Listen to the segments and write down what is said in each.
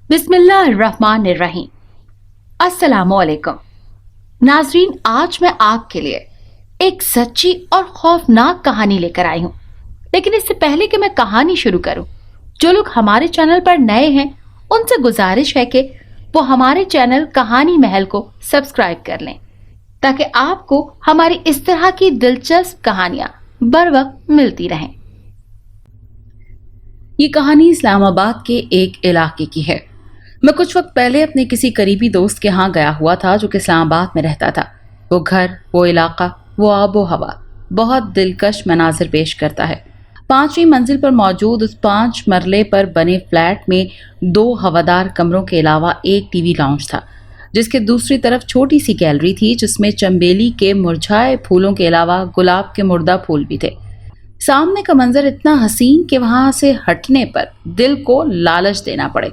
बिस्मिल्लाहिर्रहमानिर्रहीम। अस्सलामुअलैकुम नाजरीन, आज मैं आपके लिए एक सच्ची और खौफनाक कहानी लेकर आई हूँ। लेकिन इससे पहले कि मैं कहानी शुरू करूँ, जो लोग हमारे चैनल पर नए हैं उनसे गुजारिश है कि वो हमारे चैनल कहानी महल को सब्सक्राइब कर लें, ताकि आपको हमारी इस तरह की दिलचस्प कहानियां बर वक्त मिलती रहें। ये कहानी इस्लामाबाद के एक इलाके की है। मैं कुछ वक्त पहले अपने किसी करीबी दोस्त के यहाँ गया हुआ था, जो कि इस्लामाबाद में रहता था। वो घर, वो इलाका, वो आबो हवा बहुत दिलकश मनाजिर पेश करता है। 5वीं मंजिल पर मौजूद उस 5 मरले पर बने फ्लैट में 2 हवादार कमरों के अलावा एक टीवी लाउंज था, जिसके दूसरी तरफ छोटी सी गैलरी थी, जिसमें चंबेली के मुरझाए फूलों के अलावा गुलाब के मुर्दा फूल भी थे। सामने का मंजर इतना हसीन कि वहां से हटने पर दिल को लालच देना पड़े।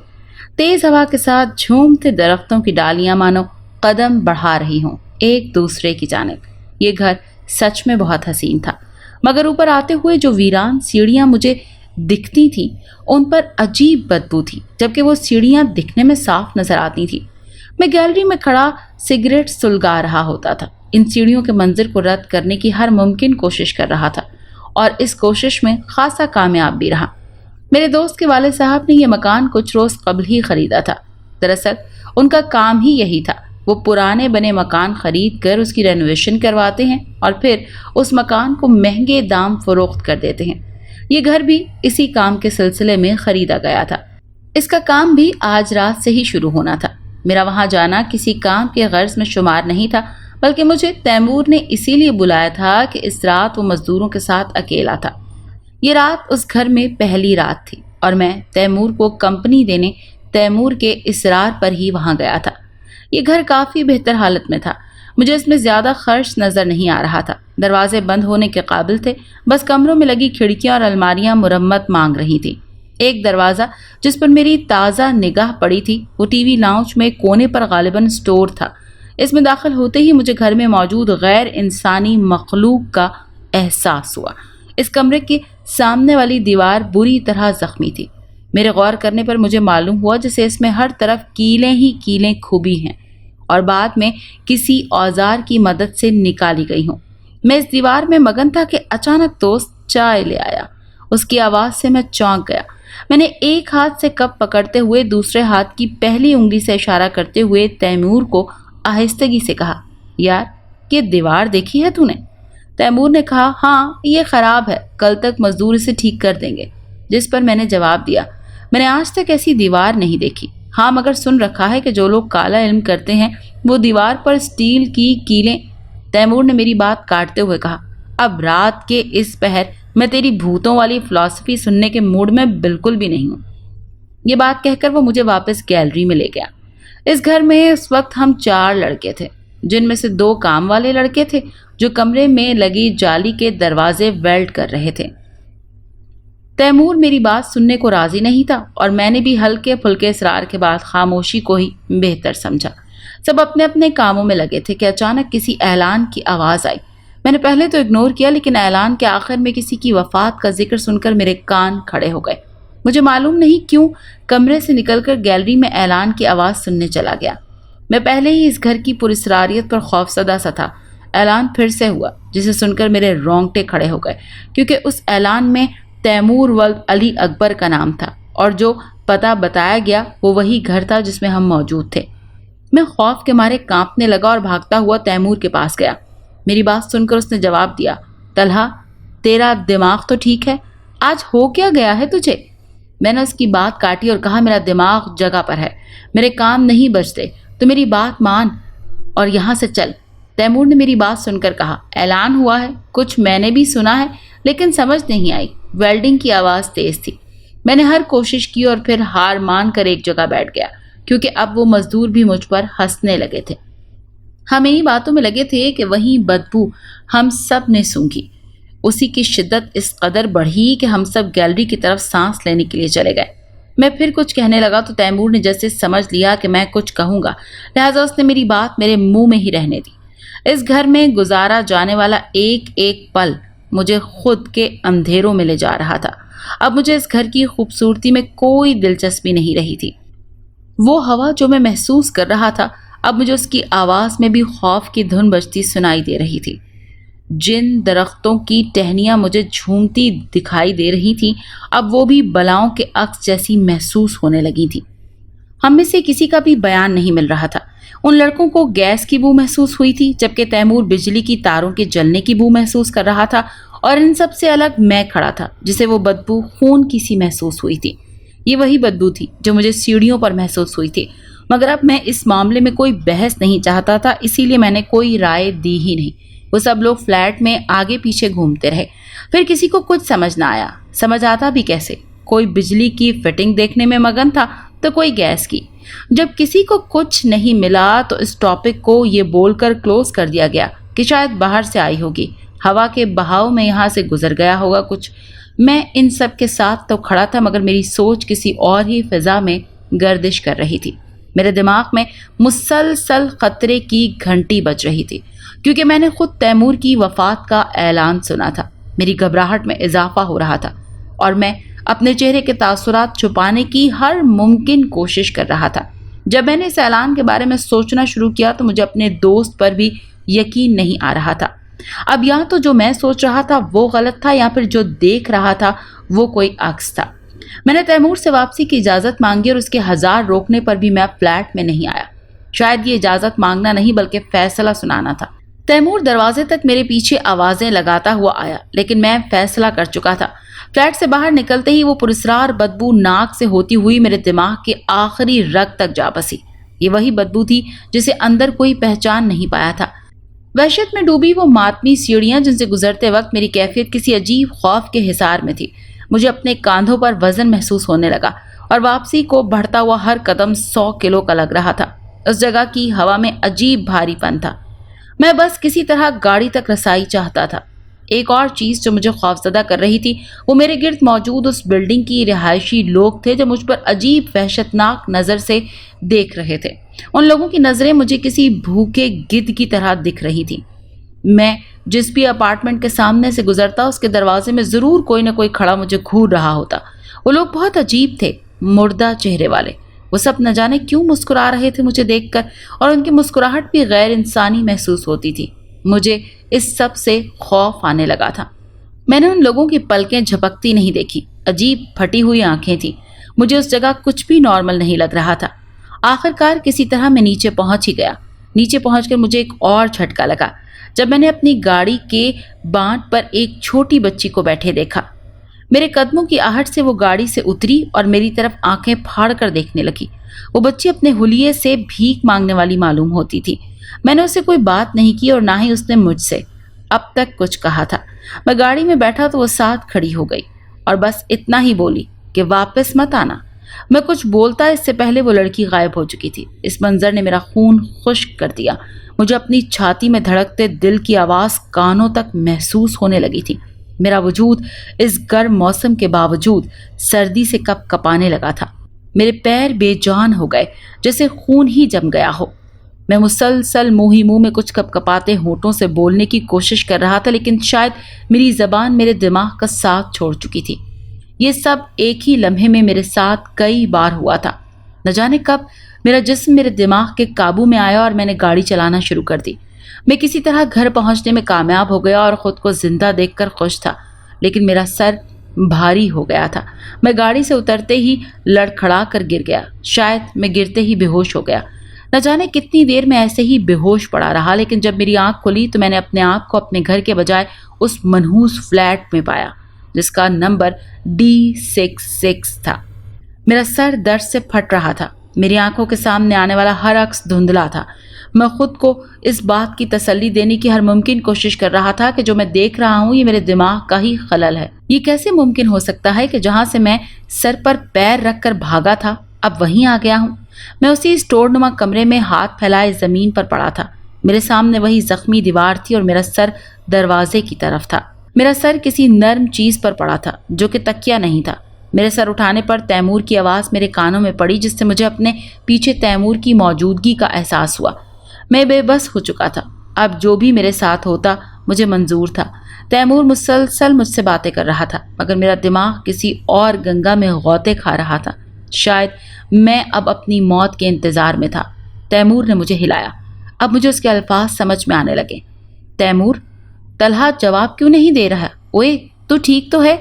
तेज हवा के साथ झूमते दरख्तों की डालियां मानो कदम बढ़ा रही हों एक दूसरे की जानिब। ये घर सच में बहुत हसीन था, मगर ऊपर आते हुए जो वीरान सीढ़ियां मुझे दिखती थी उन पर अजीब बदबू थी, जबकि वो सीढ़ियां दिखने में साफ नजर आती थी। मैं गैलरी में खड़ा सिगरेट सुलगा रहा होता था, इन सीढ़ियों के मंजर को रद्द करने की हर मुमकिन कोशिश कर रहा था, और इस कोशिश में खासा कामयाब भी रहा। मेरे दोस्त के वाले साहब ने यह मकान कुछ रोज कबल ही खरीदा था। दरअसल उनका काम ही यही था। वो पुराने बने मकान खरीद कर उसकी रेनोवेशन करवाते हैं और फिर उस मकान को महंगे दाम फरोख्त कर देते हैं। ये घर भी इसी काम के सिलसिले में खरीदा गया था। इसका काम भी आज रात से ही शुरू होना था। मेरा वहां जाना किसी काम के गर्ज में शुमार नहीं था, बल्कि मुझे तैमूर ने इसीलिए बुलाया था कि इस रात वो मजदूरों के साथ अकेला था। ये रात उस घर में पहली रात थी और मैं तैमूर को कंपनी देने तैमूर के इसरार पर ही वहां गया था। ये घर काफ़ी बेहतर हालत में था। मुझे इसमें ज़्यादा खर्च नज़र नहीं आ रहा था। दरवाजे बंद होने के काबिल थे, बस कमरों में लगी खिड़कियां और अलमारियां मुरम्मत मांग रही थी। एक दरवाज़ा जिस पर मेरी ताज़ा निगाह पड़ी थी, वो टीवी लाउंज में कोने पर गालिबन स्टोर था। इसमें दाखिल होते ही मुझे घर में मौजूद गैर इंसानी मखलूक का एहसास हुआ। इस कमरे के सामने वाली दीवार बुरी तरह जख्मी थी। मेरे गौर करने पर मुझे मालूम हुआ जैसे इसमें हर तरफ कीलें ही कीलें खुबी हैं और बाद में किसी औजार की मदद से निकाली गई हों। मैं इस दीवार में मगन था कि अचानक दोस्त चाय ले आया। उसकी आवाज़ से मैं चौंक गया। मैंने एक हाथ से कप पकड़ते हुए दूसरे हाथ की पहली उंगली से इशारा करते हुए तैमूर को आहिस्तगी से कहा, यार ये दीवार देखी है तूने? तैमूर ने कहा, हाँ ये ख़राब है, कल तक मजदूर इसे ठीक कर देंगे। जिस पर मैंने जवाब दिया, मैंने आज तक ऐसी दीवार नहीं देखी। हाँ मगर सुन रखा है कि जो लोग काला इल्म करते हैं वो दीवार पर स्टील की कीलें। तैमूर ने मेरी बात काटते हुए कहा, अब रात के इस पहर मैं तेरी भूतों वाली फिलॉसफी सुनने के मूड में बिल्कुल भी नहीं हूँ। ये बात कहकर वो मुझे वापस गैलरी में ले गया। इस घर में इस वक्त हम 4 लड़के थे, जिनमें से 2 काम वाले लड़के थे जो कमरे में लगी जाली के दरवाजे वेल्ड कर रहे थे। तैमूर मेरी बात सुनने को राजी नहीं था और मैंने भी हल्के फुल्के इसरार के बाद खामोशी को ही बेहतर समझा। सब अपने अपने कामों में लगे थे कि अचानक किसी ऐलान की आवाज़ आई। मैंने पहले तो इग्नोर किया, लेकिन ऐलान के आखिर में किसी की वफात का जिक्र सुनकर मेरे कान खड़े हो गए। मुझे मालूम नहीं क्यों कमरे से निकलकर गैलरी में ऐलान की आवाज़ सुनने चला गया। मैं पहले ही इस घर की पुरस्रारियत पर खौफसदा सा था। ऐलान फिर से हुआ, जिसे सुनकर मेरे रोंगटे खड़े हो गए, क्योंकि उस ऐलान में तैमूर वल्द अली अकबर का नाम था और जो पता बताया गया वो वही घर था जिसमें हम मौजूद थे। मैं खौफ के मारे कांपने लगा और भागता हुआ तैमूर के पास गया। मेरी बात सुनकर उसने जवाब दिया, तलहा तेरा दिमाग तो ठीक है, आज हो क्या गया है तुझे? मैंने उसकी बात काटी और कहा, मेरा दिमाग जगह पर है, मेरे कान नहीं बजते, तो मेरी बात मान और यहाँ से चल। तैमूर ने मेरी बात सुनकर कहा, ऐलान हुआ है, कुछ मैंने भी सुना है, लेकिन समझ नहीं आई। वेल्डिंग की आवाज़ तेज थी। मैंने हर कोशिश की और फिर हार मान कर एक जगह बैठ गया, क्योंकि अब वो मजदूर भी मुझ पर हंसने लगे थे। हम इन्हीं बातों में लगे थे कि वही बदबू हम सब ने सूंघी। उसी की शिद्दत इस कदर बढ़ी कि हम सब गैलरी की तरफ सांस लेने के लिए चले गए। मैं फिर कुछ कहने लगा तो तैमूर ने जैसे समझ लिया कि मैं कुछ कहूँगा, लिहाजा उसने मेरी बात मेरे मुंह में ही रहने दी। इस घर में गुजारा जाने वाला एक एक पल मुझे खुद के अंधेरों में ले जा रहा था। अब मुझे इस घर की खूबसूरती में कोई दिलचस्पी नहीं रही थी। وہ ہوا جو میں محسوس کر رہا تھا، اب مجھے اس کی آواز میں بھی خوف کی دھن بجتی سنائی دے رہی تھی۔ جن درختوں کی ٹہنیاں مجھے جھومتی دکھائی دے رہی تھیں، اب وہ بھی بلاؤں کے عکس جیسی محسوس ہونے لگی تھیں۔ ہم میں سے کسی کا بھی بیان نہیں مل رہا تھا۔ ان لڑکوں کو گیس کی بو محسوس ہوئی تھی، جبکہ تیمور بجلی کی تاروں کے جلنے کی بو محسوس کر رہا تھا، اور ان سب سے الگ میں کھڑا تھا جسے وہ بدبو خون کی سی محسوس ہوئی تھی۔ یہ وہی بدبو تھی جو مجھے سیڑھیوں پر محسوس ہوئی تھی، مگر اب میں اس معاملے میں کوئی بحث نہیں چاہتا تھا، اسی لیے میں نے کوئی رائے دی ہی نہیں۔ وہ سب لوگ فلیٹ میں آگے پیچھے گھومتے رہے، پھر کسی کو کچھ سمجھ نہ آیا۔ سمجھ آتا بھی کیسے؟ کوئی بجلی کی فٹنگ دیکھنے میں مگن تھا تو کوئی گیس کی۔ جب کسی کو کچھ نہیں ملا تو اس ٹاپک کو یہ بول کر کلوز کر دیا گیا کہ شاید باہر سے آئی ہوگی، ہوا کے بہاؤ میں یہاں سے گزر گیا ہوگا کچھ۔ میں ان سب کے ساتھ تو کھڑا تھا، مگر میری سوچ کسی اور ہی فضا میں گردش کر رہی تھی۔ میرے دماغ میں مسلسل خطرے کی گھنٹی بج رہی تھی، کیونکہ میں نے خود تیمور کی وفات کا اعلان سنا تھا۔ میری گھبراہٹ میں اضافہ ہو رہا تھا اور میں اپنے چہرے کے تاثرات چھپانے کی ہر ممکن کوشش کر رہا تھا۔ جب میں نے اس اعلان کے بارے میں سوچنا شروع کیا تو مجھے اپنے دوست پر بھی یقین نہیں آ رہا تھا۔ اب یا تو جو میں سوچ رہا تھا وہ غلط تھا، یا پھر جو دیکھ رہا تھا وہ کوئی عکس تھا۔ میں نے تیمور سے واپسی کی اجازت مانگی اور اس کے ہزار روکنے پر بھی میں فلیٹ میں نہیں آیا۔ شاید یہ اجازت مانگنا نہیں بلکہ فیصلہ سنانا تھا۔ تیمور دروازے تک میرے پیچھے آوازیں لگاتا ہوا آیا، لیکن میں فیصلہ کر چکا تھا۔ فلیٹ سے باہر نکلتے ہی وہ پراسرار بدبو ناک سے ہوتی ہوئی میرے دماغ کے آخری رگ تک جا بسی۔ یہ وہی بدبو تھی جسے اندر کوئی پہچان نہیں پایا تھا۔ وحشت میں ڈوبی وہ ماتمی سیڑھیاں جن سے گزرتے وقت میری کیفیت کسی عجیب خوف کے حصار میں تھی۔ مجھے اپنے کاندھوں پر وزن محسوس ہونے لگا اور واپسی کو بڑھتا ہوا ہر قدم 100 کلو کا لگ رہا تھا۔ اس جگہ کی ہوا میں عجیب بھاری پن تھا۔ میں بس کسی طرح گاڑی تک رسائی چاہتا تھا۔ ایک اور چیز جو مجھے خوفزدہ کر رہی تھی وہ میرے گرد موجود اس بلڈنگ کی رہائشی لوگ تھے جو مجھ پر عجیب وحشتناک نظر سے دیکھ رہے تھے۔ ان لوگوں کی نظریں مجھے کسی بھوکے گدھ کی طرح دکھ رہی تھیں۔ میں جس بھی اپارٹمنٹ کے سامنے سے گزرتا اس کے دروازے میں ضرور کوئی نہ کوئی کھڑا مجھے گھور رہا ہوتا۔ وہ لوگ بہت عجیب تھے، مردہ چہرے والے۔ وہ سب نہ جانے کیوں مسکرا رہے تھے مجھے دیکھ کر، اور ان کی مسکراہٹ بھی غیر انسانی محسوس ہوتی تھی۔ مجھے اس سب سے خوف آنے لگا تھا۔ میں نے ان لوگوں کی پلکیں جھپکتی نہیں دیکھی، عجیب پھٹی ہوئی آنکھیں تھیں۔ مجھے اس جگہ کچھ بھی نارمل نہیں لگ رہا تھا۔ آخر کار کسی طرح میں نیچے پہنچ ہی گیا۔ نیچے پہنچ کر مجھے ایک اور جھٹکا لگا جب میں نے اپنی گاڑی کے بانٹ پر ایک چھوٹی بچی کو بیٹھے دیکھا۔ میرے قدموں کی آہٹ سے وہ گاڑی سے اتری اور میری طرف آنکھیں پھاڑ کر دیکھنے لگی۔ وہ بچی اپنے حلیے سے بھیک مانگنے والی معلوم ہوتی تھی۔ میں نے اسے کوئی بات نہیں کی اور نہ ہی اس نے مجھ سے اب تک کچھ کہا تھا۔ میں گاڑی میں بیٹھا تو وہ ساتھ کھڑی ہو گئی اور بس اتنا ہی بولی کہ واپس مت آنا۔ میں کچھ بولتا اس سے پہلے وہ لڑکی غائب ہو چکی تھی۔ اس منظر نے میرا خون خشک کر دیا۔ مجھے اپنی چھاتی میں دھڑکتے دل کی آواز کانوں تک محسوس ہونے لگی تھی۔ میرا وجود اس گرم موسم کے باوجود سردی سے کپ کپانے لگا تھا۔ میرے پیر بے جان ہو گئے جیسے خون ہی جم گیا ہو۔ میں مسلسل منہ ہی منہ میں کچھ کپ کپاتے ہونٹوں سے بولنے کی کوشش کر رہا تھا، لیکن شاید میری زبان میرے دماغ کا ساتھ چھوڑ چکی تھی۔ یہ سب ایک ہی لمحے میں میرے ساتھ کئی بار ہوا تھا۔ نہ جانے کب میرا جسم میرے دماغ کے قابو میں آیا اور میں نے گاڑی چلانا شروع کر دی۔ میں کسی طرح گھر پہنچنے میں کامیاب ہو گیا اور خود کو زندہ دیکھ کر خوش تھا، لیکن میرا سر بھاری ہو گیا تھا۔ میں گاڑی سے اترتے ہی لڑکھڑا کر گر گیا۔ شاید میں گرتے ہی بے ہوش ہو گیا۔ نہ جانے کتنی دیر میں ایسے ہی بے ہوش پڑا رہا، لیکن جب میری آنکھ کھلی تو میں نے اپنے آپ کو اپنے گھر کے بجائے اس منحوس فلیٹ میں پایا جس کا نمبر D66 تھا۔ میرا سر درد سے پھٹ رہا تھا۔ میری آنکھوں کے سامنے آنے والا ہر عکس دھندلا تھا۔ میں خود کو اس بات کی تسلی دینے کی ہر ممکن کوشش کر رہا تھا کہ جو میں دیکھ رہا ہوں یہ میرے دماغ کا ہی خلل ہے۔ یہ کیسے ممکن ہو سکتا ہے کہ جہاں سے میں سر پر پیر رکھ کر بھاگا تھا اب وہیں آ گیا ہوں۔ میں اسی اسٹور نما کمرے میں ہاتھ پھیلائے زمین پر پڑا تھا۔ میرے سامنے وہی زخمی دیوار تھی اور میرا سر دروازے کی طرف تھا۔ میرا سر کسی نرم چیز پر پڑا تھا جو کہ تکیہ نہیں تھا۔ میرے سر اٹھانے پر تیمور کی آواز میرے کانوں میں پڑی جس سے مجھے اپنے پیچھے تیمور کی موجودگی کا احساس ہوا۔ میں بے بس ہو چکا تھا۔ اب جو بھی میرے ساتھ ہوتا مجھے منظور تھا۔ تیمور مسلسل مجھ سے باتیں کر رہا تھا، مگر میرا دماغ کسی اور گنگا میں غوطے کھا رہا تھا۔ शायद मैं अब अपनी मौत के इंतजार में था। तैमूर ने मुझे हिलाया। अब मुझे उसके अल्फाज समझ में आने लगे। तैमूर? तलहा जवाब क्यों नहीं दे रहा? ओए, तू ठीक तो है?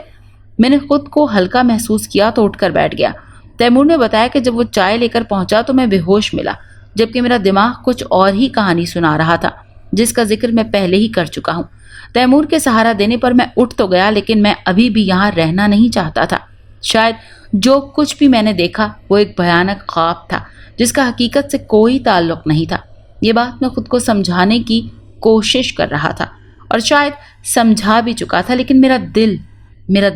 मैंने खुद को हल्का महसूस किया तो उठकर बैठ गया। तैमूर ने बताया कि जब वो चाय लेकर पहुंचा तो मैं बेहोश मिला, जबकि मेरा दिमाग कुछ और ही कहानी सुना रहा था, जिसका जिक्र मैं पहले ही कर चुका हूँ। तैमूर के सहारा देने पर मैं उठ तो गया, लेकिन मैं अभी भी यहाँ रहना नहीं चाहता था। शायद जो कुछ भी मैंने देखा वो एक भयानक ख्वाब था, जिसका हकीकत से कोई ताल्लुक नहीं था। ये बात मैं खुद को समझाने की कोशिश कर रहा था, और शायद समझा भी चुका था, लेकिन मेरा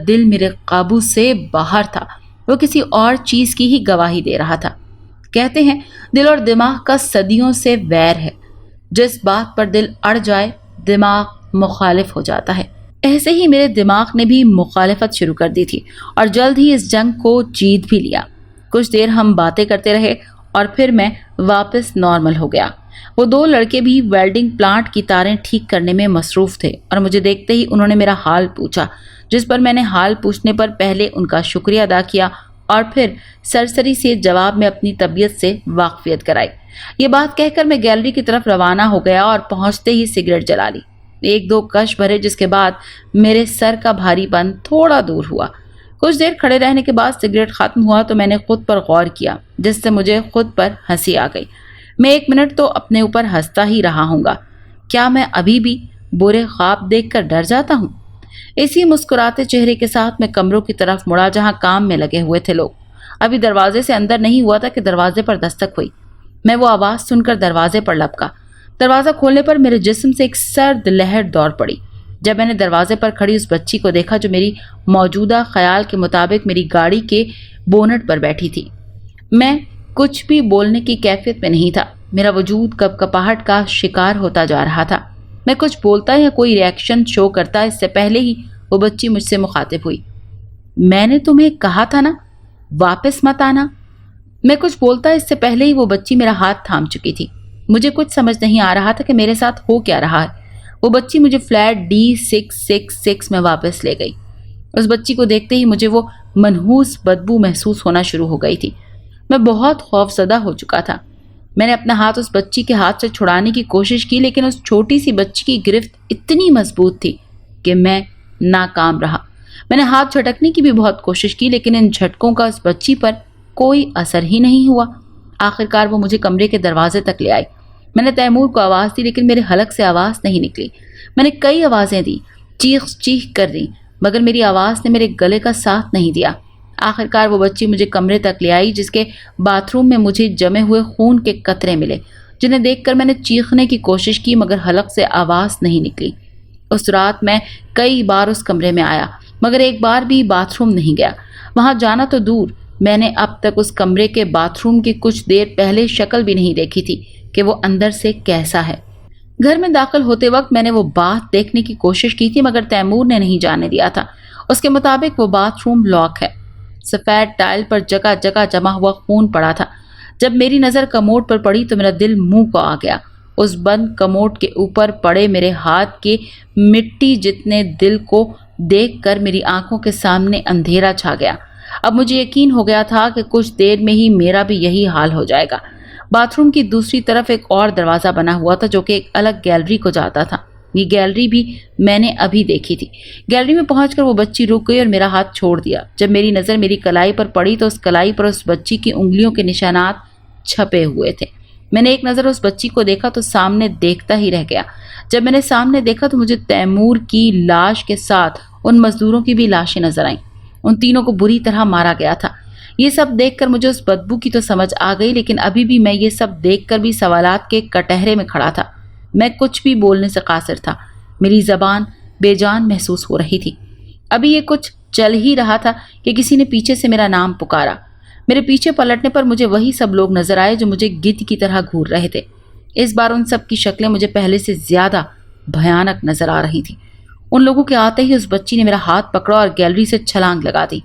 दिल मेरे काबू से बाहर था। वो किसी और चीज की ही गवाही दे रहा था। कहते हैं दिल और दिमाग का सदियों से वैर है। जिस बात पर दिल अड़ जाए, दिमाग मुखालिफ हो जाता है। ऐसे ही मेरे दिमाग ने भी मुखालिफत शुरू कर दी थी, और जल्द ही इस जंग को जीत भी लिया। कुछ देर हम बातें करते रहे और फिर मैं वापस नॉर्मल हो गया। वो दो लड़के भी वेल्डिंग प्लांट की तारें ठीक करने में मसरूफ थे, और मुझे देखते ही उन्होंने मेरा हाल पूछा, जिस पर मैंने हाल पूछने पर पहले उनका शुक्रिया अदा किया और फिर सरसरी से जवाब में अपनी तबीयत से वाकफियत कराई। ये बात कहकर मैं गैलरी की तरफ रवाना हो गया और पहुंचते ही सिगरेट जला ली। एक दो कश भरे, जिसके बाद मेरे सर का भारीपन थोड़ा दूर हुआ। कुछ देर खड़े रहने के बाद सिगरेट खत्म हुआ तो मैंने खुद पर गौर किया, जिससे मुझे खुद पर हंसी आ गई। मैं 1 मिनट तो अपने ऊपर हंसता ही रहा हूँगा। क्या मैं अभी भी बुरे ख्वाब देखकर डर जाता हूँ? इसी मुस्कुराते चेहरे के साथ मैं कमरों की तरफ मुड़ा जहां काम में लगे हुए थे लोग। अभी दरवाजे से अंदर नहीं हुआ था कि दरवाजे पर दस्तक हुई। मैं वो आवाज़ सुनकर दरवाजे पर लपका। दरवाज़ा खोलने पर मेरे जिस्म से एक सर्द लहर दौड़ पड़ी। जब मैंने दरवाजे पर खड़ी उस बच्ची को देखा जो मेरी मौजूदा ख्याल के मुताबिक मेरी गाड़ी के बोनट पर बैठी थी। मैं कुछ भी बोलने की कैफियत में नहीं था। मेरा वजूद कपकपाहट का शिकार होता जा रहा था। मैं कुछ बोलता या कोई रिएक्शन शो करता इससे पहले ही वो बच्ची मुझसे मुखातिब हुई। मैंने तुम्हें कहा था ना, वापस मत आना। मैं कुछ बोलता इससे पहले ही वो बच्ची मेरा हाथ थाम चुकी थी। मुझे कुछ समझ नहीं आ रहा था कि मेरे साथ हो क्या रहा है। वो बच्ची मुझे फ्लैट D666 में वापस ले गई। उस बच्ची को देखते ही मुझे वो मनहूस बदबू महसूस होना शुरू हो गई थी। मैं बहुत खौफजदा हो चुका था। मैंने अपना हाथ उस बच्ची के हाथ से छुड़ाने की कोशिश की, लेकिन उस छोटी सी बच्ची की गिरफ्त इतनी मजबूत थी कि मैं नाकाम रहा। मैंने हाथ झटकने की भी बहुत कोशिश की, लेकिन इन झटकों का उस बच्ची पर कोई असर ही नहीं हुआ। आखिरकार वो मुझे कमरे के दरवाजे तक ले आई। मैंने तैमूर को आवाज़ दी, लेकिन मेरे हलक से आवाज़ नहीं निकली। मैंने कई आवाज़ें दी, चीख चीख कर दी, मगर मेरी आवाज़ ने मेरे गले का साथ नहीं दिया। आखिरकार वो बच्ची मुझे कमरे तक ले आई, जिसके बाथरूम में मुझे जमे हुए खून के कतरे मिले, जिन्हें देखकर मैंने चीखने की कोशिश की, मगर हलक से आवाज़ नहीं निकली। उस रात मैं कई बार उस कमरे में आया, मगर एक बार भी बाथरूम नहीं गया। वहाँ जाना तो दूर, मैंने अब तक उस कमरे के बाथरूम की कुछ देर पहले शक्ल भी नहीं देखी थी कि वो अंदर से कैसा है। घर में दाखिल होते वक्त मैंने वो बात देखने की कोशिश की थी, मगर तैमूर ने नहीं जाने दिया था। उसके मुताबिक वो बाथरूम लॉक है। सफ़ेद टाइल पर जगह जगह जमा हुआ खून पड़ा था। जब मेरी नज़र कमोड पर पड़ी तो मेरा दिल मुंह को आ गया। उस बंद कमोड के ऊपर पड़े मेरे हाथ के मिट्टी जितने दिल को देखकर मेरी आंखों के सामने अंधेरा छा गया। अब मुझे यकीन हो गया था कि कुछ देर में ही मेरा भी यही हाल हो जाएगा। बाथरूम की दूसरी तरफ एक और दरवाज़ा बना हुआ था जो कि एक अलग गैलरी को जाता था। ये गैलरी भी मैंने अभी देखी थी। गैलरी में पहुंचकर वो बच्ची रुक गई और मेरा हाथ छोड़ दिया। जब मेरी नज़र मेरी कलाई पर पड़ी तो उस कलाई पर उस बच्ची की उंगलियों के निशानात छपे हुए थे। मैंने एक नज़र उस बच्ची को देखा तो सामने देखता ही रह गया। जब मैंने सामने देखा तो मुझे तैमूर की लाश के साथ उन मजदूरों की भी लाशें नजर आईं। उन तीनों को बुरी तरह मारा गया था। ये सब देखकर मुझे उस बदबू की तो समझ आ गई, लेकिन अभी भी मैं ये सब देखकर भी सवालात के कटहरे में खड़ा था। मैं कुछ भी बोलने से कासिर था। मेरी ज़बान बेजान महसूस हो रही थी। अभी ये कुछ चल ही रहा था कि किसी ने पीछे से मेरा नाम पुकारा। मेरे पीछे पलटने पर मुझे वही सब लोग नजर आए जो मुझे गिद्ध की तरह घूर रहे थे। इस बार उन सब की शक्लें मुझे पहले से ज्यादा भयानक नजर आ रही थी। उन लोगों के आते ही उस बच्ची ने मेरा हाथ पकड़ा और गैलरी से छलांग लगा दी।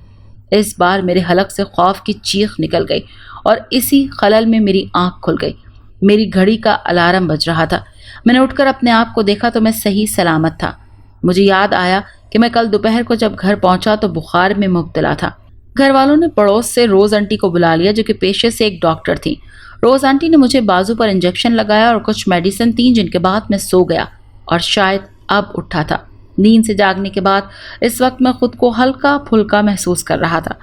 इस बार मेरे हलक से खौफ की चीख निकल गई और इसी खलल में मेरी आंख खुल गई। मेरी घड़ी का अलार्म बज रहा था। मैंने उठकर अपने आप को देखा तो मैं सही सलामत था। मुझे याद आया कि मैं कल दोपहर को जब घर पहुंचा तो बुखार में मुब्तला था। घर वालों ने पड़ोस से रोज आंटी को बुला लिया, जो कि पेशे से एक डॉक्टर थी। रोज आंटी ने मुझे बाजू पर इंजेक्शन लगाया और कुछ मेडिसिन दी, जिनके बाद मैं सो गया और शायद अब उठा था। नींद से जागने के बाद इस वक्त मैं खुद को हल्का फुल्का महसूस कर रहा था।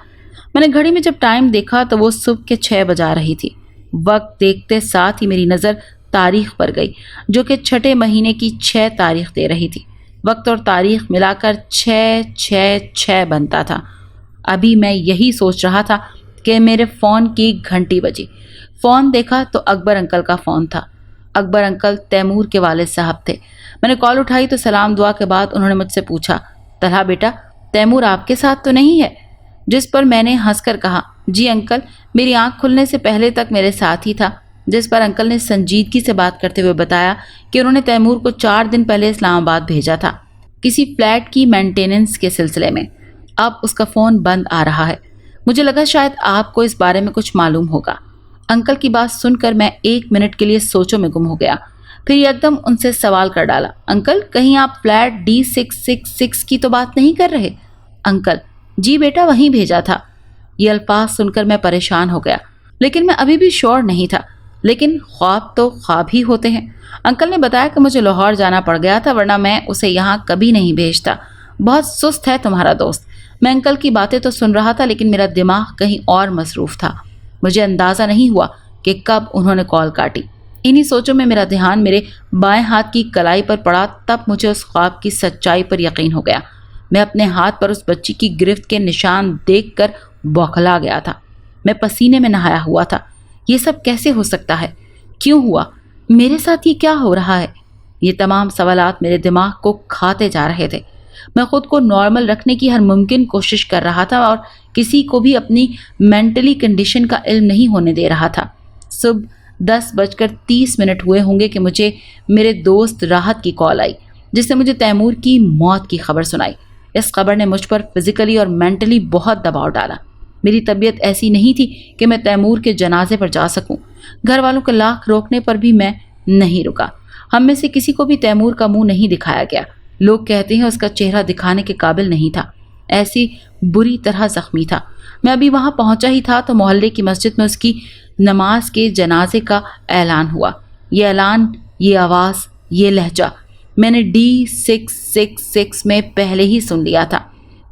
मैंने घड़ी में जब टाइम देखा तो वो सुबह के 6 बजा रही थी। वक्त देखते साथ ही मेरी नज़र तारीख पर गई, जो कि 6 महीने की 6 तारीख दे रही थी। वक्त और तारीख मिलाकर 666 बनता था। अभी मैं यही सोच रहा था कि मेरे फ़ोन की घंटी बजी। फ़ोन देखा तो अकबर अंकल का फ़ोन था। अकबर अंकल तैमूर के वालिद साहब थे। मैंने कॉल उठाई तो सलाम दुआ के बाद उन्होंने मुझसे पूछा, तलहा बेटा, तैमूर आपके साथ तो नहीं है? जिस पर मैंने हंसकर कहा, जी अंकल, मेरी आंख खुलने से पहले तक मेरे साथ ही था। जिस पर अंकल ने संजीदगी से बात करते हुए बताया कि उन्होंने तैमूर को 4 दिन पहले इस्लामाबाद भेजा था, किसी फ्लैट की मेंटेनेंस के सिलसिले में। अब उसका फ़ोन बंद आ रहा है। मुझे लगा शायद आपको इस बारे में कुछ मालूम होगा। अंकल की बात सुनकर मैं 1 मिनट के लिए सोचों में गुम हो गया। फिर एकदम उनसे सवाल कर डाला, अंकल, कहीं आप फ्लैट D666 की तो बात नहीं कर रहे? अंकल, जी बेटा, वहीं भेजा था। ये अल्फाज सुनकर मैं परेशान हो गया, लेकिन मैं अभी भी श्योर नहीं था। लेकिन ख्वाब तो ख्वाब ही होते हैं। अंकल ने बताया कि मुझे लाहौर जाना पड़ गया था, वरना मैं उसे यहाँ कभी नहीं भेजता। बहुत सुस्त है तुम्हारा दोस्त। मैं अंकल की बातें तो सुन रहा था, लेकिन मेरा दिमाग कहीं और मसरूफ था। मुझे अंदाज़ा नहीं हुआ कि कब उन्होंने कॉल काटी। इन्हीं सोचों में मेरा ध्यान मेरे बाएं हाथ की कलाई पर पड़ा। तब मुझे उस ख्वाब की सच्चाई पर यकीन हो गया। मैं अपने हाथ पर उस बच्ची की गिरफ्त के निशान देखकर बौखला गया था। मैं पसीने में नहाया हुआ था। ये सब कैसे हो सकता है? क्यों हुआ? मेरे साथ ये क्या हो रहा है? ये तमाम सवालात मेरे दिमाग को खाते जा रहे थे। मैं खुद को नॉर्मल रखने की हर मुमकिन कोशिश कर रहा था और किसी को भी अपनी मेंटली कंडीशन का इल्म नहीं होने दे रहा था। सुबह 10:30 हुए होंगे कि मुझे मेरे दोस्त राहत की कॉल आई, जिसने मुझे तैमूर की मौत की खबर सुनाई। इस खबर ने मुझ पर फिजिकली और मेंटली बहुत दबाव डाला। मेरी तबीयत ऐसी नहीं थी कि मैं तैमूर के जनाजे पर जा सकूं। घर वालों के लाख रोकने पर भी मैं नहीं रुका। हम में से किसी को भी तैमूर का मुंह नहीं दिखाया गया। लोग कहते हैं उसका चेहरा दिखाने के काबिल नहीं था, ऐसी बुरी तरह जख्मी था। मैं अभी वहां पहुंचा ही था तो मोहल्ले की मस्जिद में उसकी नमाज के जनाजे का ऐलान हुआ। ये ऐलान, ये आवाज़, ये लहजा मैंने D666 में पहले ही सुन लिया था।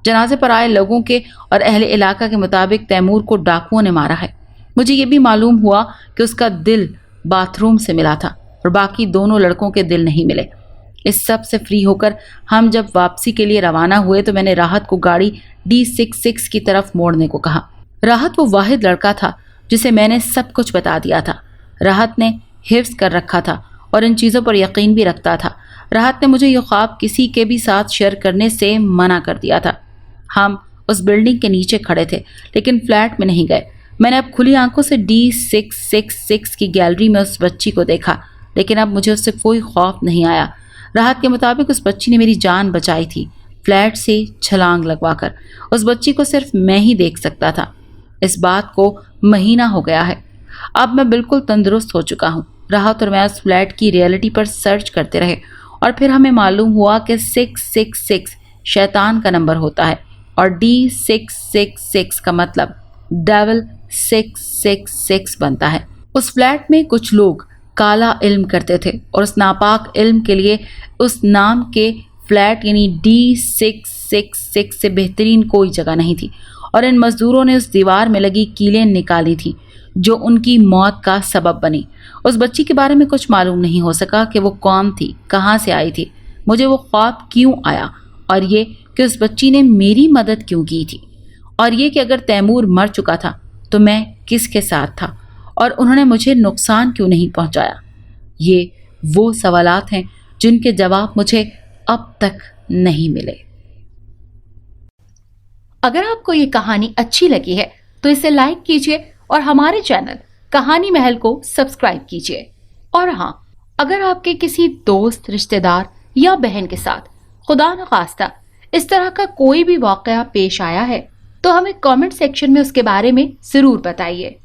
जनाजे पर आए लोगों के और अहले इलाका के मुताबिक तैमूर को डाकुओं ने मारा है। मुझे ये भी मालूम हुआ कि उसका दिल बाथरूम से मिला था और बाकी दोनों लड़कों के दिल नहीं मिले। इस सब से फ्री होकर हम जब वापसी के लिए रवाना हुए तो मैंने राहत को गाड़ी D66 की तरफ मोड़ने को कहा। राहत वो वाहिद लड़का था जिसे मैंने सब कुछ बता दिया था। राहत ने हिफ्ज कर रखा था और इन चीज़ों पर यकीन भी रखता था। राहत ने मुझे ये ख्वाब किसी के भी साथ शेयर करने से मना कर दिया था। हम उस बिल्डिंग के नीचे खड़े थे, लेकिन फ्लैट में नहीं गए। मैंने अब खुली आंखों से D666 की गैलरी में उस बच्ची को देखा, लेकिन अब मुझे उससे कोई खौफ नहीं आया। राहत के मुताबिक उस बच्ची ने मेरी जान बचाई थी, फ्लैट से छलांग लगवाकर। उस बच्ची को सिर्फ मैं ही देख सकता था। इस बात को महीना हो गया है। अब मैं बिल्कुल तंदुरुस्त हो चुका हूँ। राहत और मैं उस फ्लैट की रियलिटी पर सर्च करते रहे और फिर हमें मालूम हुआ कि 666 शैतान का नंबर होता है और D666 का मतलब डेविल 666 बनता है। उस फ्लैट में कुछ लोग काला इल्म करते थे और उस नापाक इल्म के लिए उस नाम के फ्लैट यानी D666 से बेहतरीन कोई जगह नहीं थी। और इन मजदूरों ने उस दीवार में लगी कीलें निकाली थी जो उनकी मौत का सबब बनी। उस बच्ची के बारे में कुछ मालूम नहीं हो सका कि वो कौन थी, कहाँ से आई थी, मुझे वो ख्वाब क्यों आया, और ये कि उस बच्ची ने मेरी मदद क्यों की थी, और ये कि अगर तैमूर मर चुका था तो मैं किसके साथ था और उन्होंने मुझे नुकसान क्यों नहीं पहुंचाया। ये वो सवालात हैं जिनके जवाब मुझे अब तक नहीं मिले। अगर आपको ये कहानी अच्छी लगी है तो इसे लाइक कीजिए और हमारे चैनल कहानी महल को सब्सक्राइब कीजिए। और हाँ, अगर आपके किसी दोस्त, रिश्तेदार या बहन के साथ खुदा न खास्ता इस तरह का कोई भी वाकया पेश आया है तो हमें कमेंट सेक्शन में उसके बारे में जरूर बताइए।